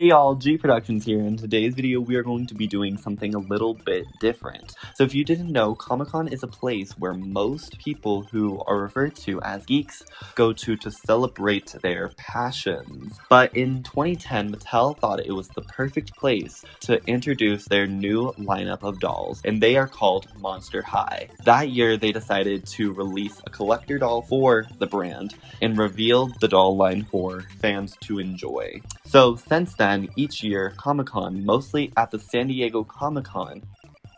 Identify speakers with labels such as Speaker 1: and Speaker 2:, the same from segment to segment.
Speaker 1: Hey y'all, G Productions here. In today's video, we are going to be doing something a little bit different. So if you didn't know, Comic-Con is a place where most people who are referred to as geeks go to celebrate their passions. But in 2010, Mattel thought it was the perfect place to introduce their new lineup of dolls, and they are called Monster High. That year, they decided to release a collector doll for the brand and revealed the doll line for fans to enjoy. So since then, each year, Comic-Con, mostly at the San Diego Comic-Con,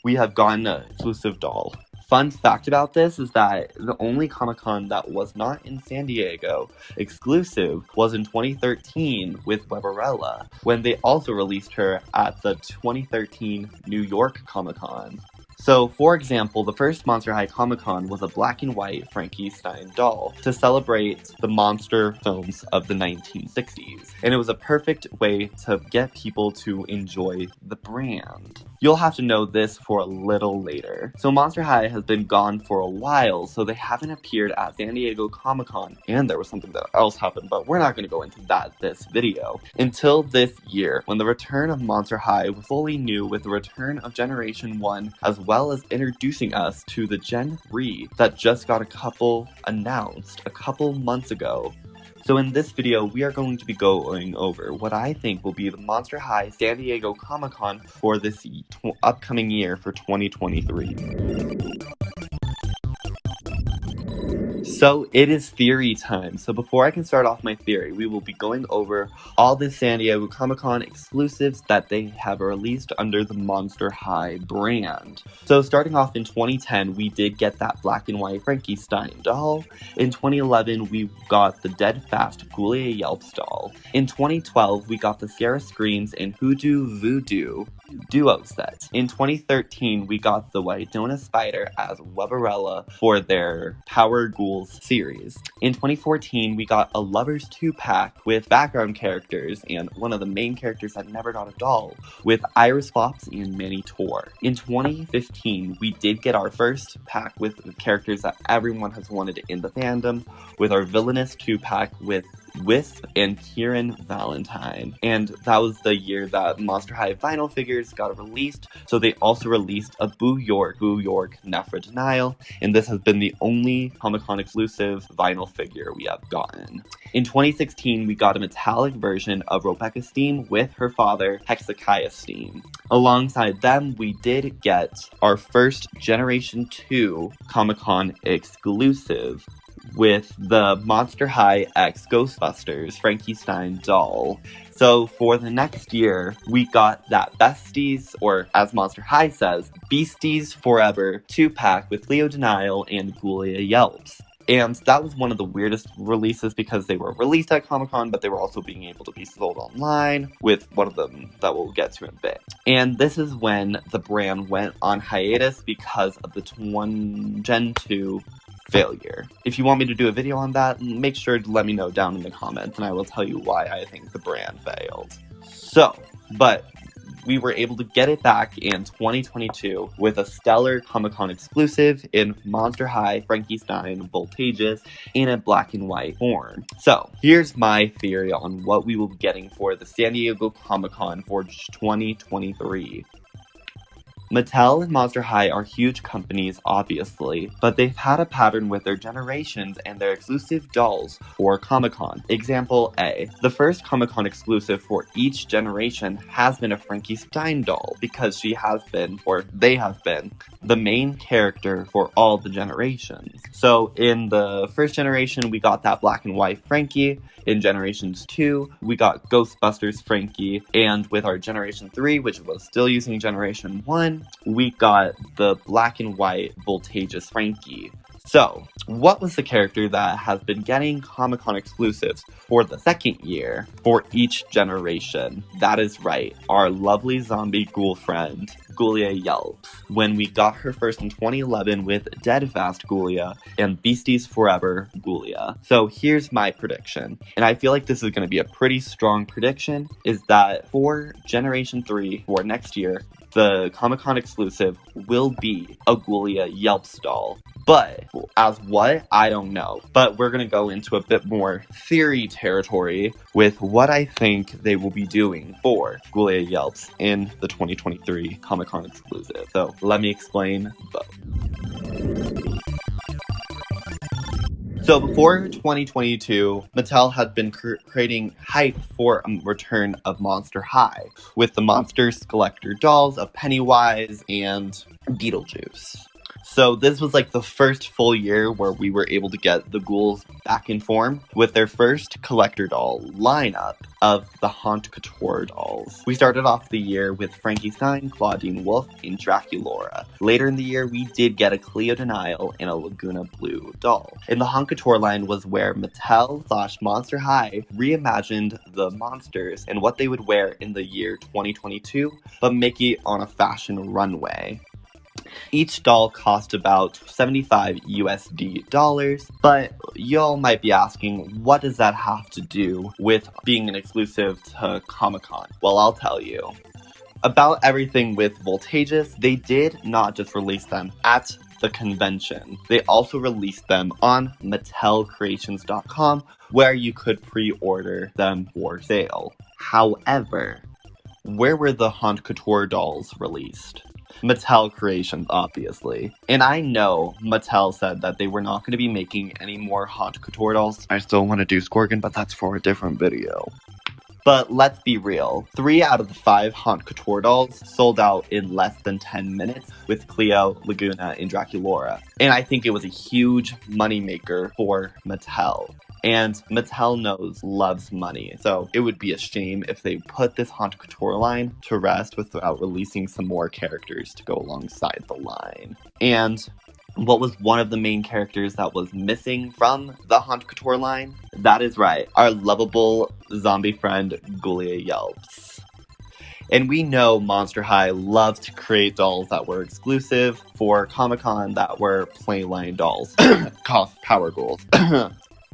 Speaker 1: we have gotten an exclusive doll. Fun fact about this is that the only Comic-Con that was not in San Diego exclusive was in 2013 with Weberella, when they also released her at the 2013 New York Comic-Con. So, for example, the first Monster High Comic-Con was a black and white Frankiestein doll to celebrate the monster films of the 1960s, and it was a perfect way to get people to enjoy the brand. You'll have to know this for a little later. So Monster High has been gone for a while, so they haven't appeared at San Diego Comic-Con, and there was something that else happened, but we're not going to go into that this video. Until this year, when the return of Monster High was fully new with the return of Generation 1, as well as introducing us to the Gen 3 that just got announced a couple months ago. So in this video, we are going to be going over what I think will be the Monster High San Diego Comic-Con for this upcoming year for 2023. So it is theory time. So before I can start off my theory, we will be going over all the San Diego Comic-Con exclusives that they have released under the Monster High brand. So starting off in 2010, we did get that black and white Frankiestein doll. In 2011, we got the Dead Fast Ghoulia Yelps doll. In 2012, we got the Sierra Screams and Hoodoo Voodoo duo set. In 2013, we got the Wydonna Spider as Weberella for their Power Ghouls series. In 2014, we got a Lovers 2-pack with background characters and one of the main characters that never got a doll with Iris Fox and Manny Tor. In 2015, we did get our first pack with characters that everyone has wanted in the fandom with our Villainous 2-pack with Wisp and Kieran Valentine. And that was the year that Monster High vinyl figures got released, so they also released a Boo York Nephra Denial, and this has been the only Comic-Con exclusive vinyl figure we have gotten. In 2016, we got a metallic version of frankiestein with her father, frankiestein. Alongside them, we did get our first Generation 2 Comic-Con exclusive with the Monster High X Ghostbusters Frankiestein doll. So for the next year, we got that Besties, or as Monster High says, Beasties Forever 2-pack with Leo Denial and Ghoulia Yelps. And that was one of the weirdest releases because they were released at Comic-Con, but they were also being able to be sold online with one of them that we'll get to in a bit. And this is when the brand went on hiatus because of the Gen 2 failure. If you want me to do a video on that, make sure to let me know down in the comments and I will tell you why I think the brand failed. But we were able to get it back in 2022 with a stellar Comic-Con exclusive in Monster High Frankiestein Voltages in a black and white form. So here's my theory on what we will be getting for the San Diego Comic-Con for 2023. Mattel and Monster High are huge companies, obviously, but they've had a pattern with their generations and their exclusive dolls for Comic-Con. Example A. The first Comic-Con exclusive for each generation has been a Frankiestein doll because she has been, or they have been, the main character for all the generations. So in the first generation, we got that black and white Frankie. In Generations 2, we got Ghostbusters Frankie, and with our Generation 3, which was still using Generation 1, we got the black and white Voltages Frankie. So, what was the character that has been getting Comic-Con exclusives for the second year for each generation? That is right, our lovely zombie ghoul friend, Ghoulia Yelps, when we got her first in 2011 with Dead Fast Ghoulia and Beasties Forever Ghoulia. So here's my prediction, and I feel like this is going to be a pretty strong prediction, is that for Generation 3 for next year, the Comic-Con exclusive will be a Ghoulia Yelps doll. But as what? I don't know. But we're going to go into a bit more theory territory with what I think they will be doing for Ghoulia Yelps in the 2023 Comic-Con exclusive. So let me explain both. So before 2022, Mattel had been creating hype for a return of Monster High, with the Monsters Collector dolls of Pennywise and Beetlejuice. So this was like the first full year where we were able to get the ghouls back in form with their first collector doll lineup of the Hauntcouturedolls. We started off the year with Frankiestein, Claudine Wolf, and Draculaura. Later in the year, we did get a Cleo Denial and a Laguna Blue doll. And the Hauntcouture line was where Mattel / Monster High reimagined the monsters and what they would wear in the year 2022, but make it on a fashion runway. Each doll cost about $75 dollars, but y'all might be asking, what does that have to do with being an exclusive to Comic-Con? Well, I'll tell you. About everything with Voltages, they did not just release them at the convention. They also released them on mattelcreations.com, where you could pre-order them for sale. However, where were the Hauntcouture dolls released? Mattel Creations, obviously. And I know Mattel said that they were not going to be making any more Hauntcouture dolls. I still want to do Scorgan, but that's for a different video. But let's be real, 3 out of the 5 Hauntcouture dolls sold out in less than 10 minutes with Cleo, Laguna, and Draculaura. And I think it was a huge moneymaker for Mattel. And Mattel loves money, so it would be a shame if they put this Hauntcouture line to rest without releasing some more characters to go alongside the line. And what was one of the main characters that was missing from the Hauntcouture line? That is right, our lovable zombie friend Ghoulia Yelps. And we know Monster High loves to create dolls that were exclusive for Comic-Con that were plain dolls. Cough, power ghouls.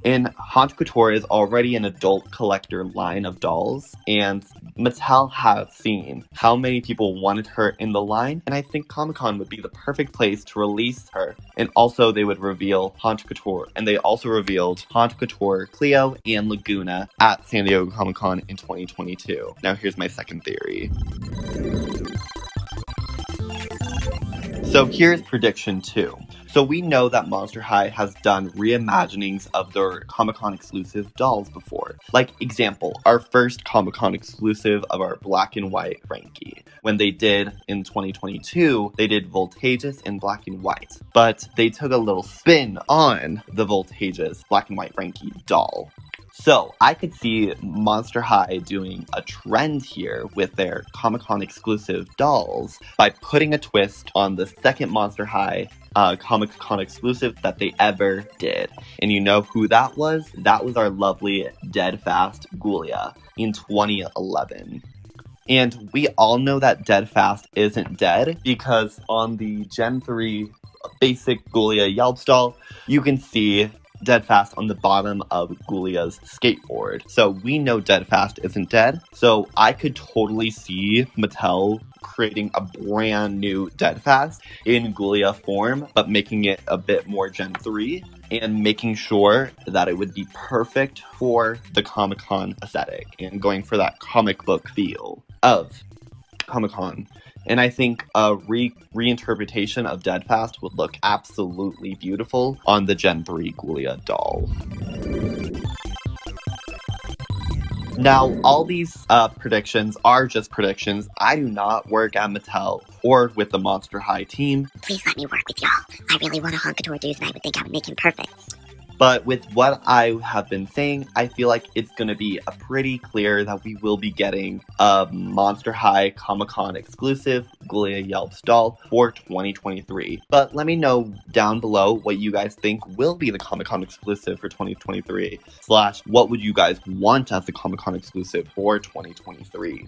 Speaker 1: And Hauntcouture is already an adult collector line of dolls, and Mattel has seen how many people wanted her in the line, and I think Comic-Con would be the perfect place to release her. And also they would reveal Hauntcouture, and they also revealed Hauntcouture, Cleo, and Laguna at San Diego Comic-Con in 2022. Now here's my second theory. So here's prediction 2. So we know that Monster High has done reimaginings of their Comic-Con exclusive dolls before. Like, example, our first Comic-Con exclusive of our black and white Frankie. When they did, in 2022, they did Voltages in black and white. But they took a little spin on the Voltages black and white Frankie doll. So, I could see Monster High doing a trend here with their Comic-Con exclusive dolls by putting a twist on the second Monster High Comic-Con exclusive that they ever did. And you know who that was? That was our lovely Dead Fast Ghoulia in 2011. And we all know that Dead Fast isn't dead because on the Gen 3 basic Ghoulia Yelps doll, you can see Dead Fast on the bottom of Ghoulia's skateboard. So we know Dead Fast isn't dead. So I could totally see Mattel creating a brand new Dead Fast in Ghoulia form, but making it a bit more Gen 3 and making sure that it would be perfect for the Comic-Con aesthetic and going for that comic book feel of Comic-Con. And I think a reinterpretation of Dead Fast would look absolutely beautiful on the Gen 3 Ghoulia doll. Now, all these predictions are just predictions. I do not work at Mattel or with the Monster High team.
Speaker 2: Please let me work with y'all. I really want a Hauntcouture dude, and I would think I would make him perfect.
Speaker 1: But with what I have been saying, I feel like it's going to be pretty clear that we will be getting a Monster High Comic-Con exclusive Ghoulia Yelps doll for 2023. But let me know down below what you guys think will be the Comic-Con exclusive for 2023, / what would you guys want as the Comic-Con exclusive for 2023.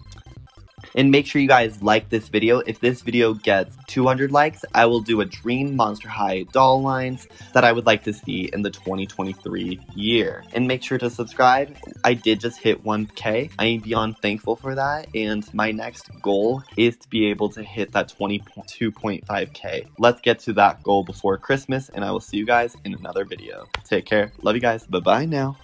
Speaker 1: And make sure you guys like this video. If this video gets 200 likes, I will do a dream Monster High doll lines that I would like to see in the 2023 year. And make sure to subscribe. I did just hit 1K. I am beyond thankful for that. And my next goal is to be able to hit that 22.5K. Let's get to that goal before Christmas, and I will see you guys in another video. Take care. Love you guys. Bye-bye now.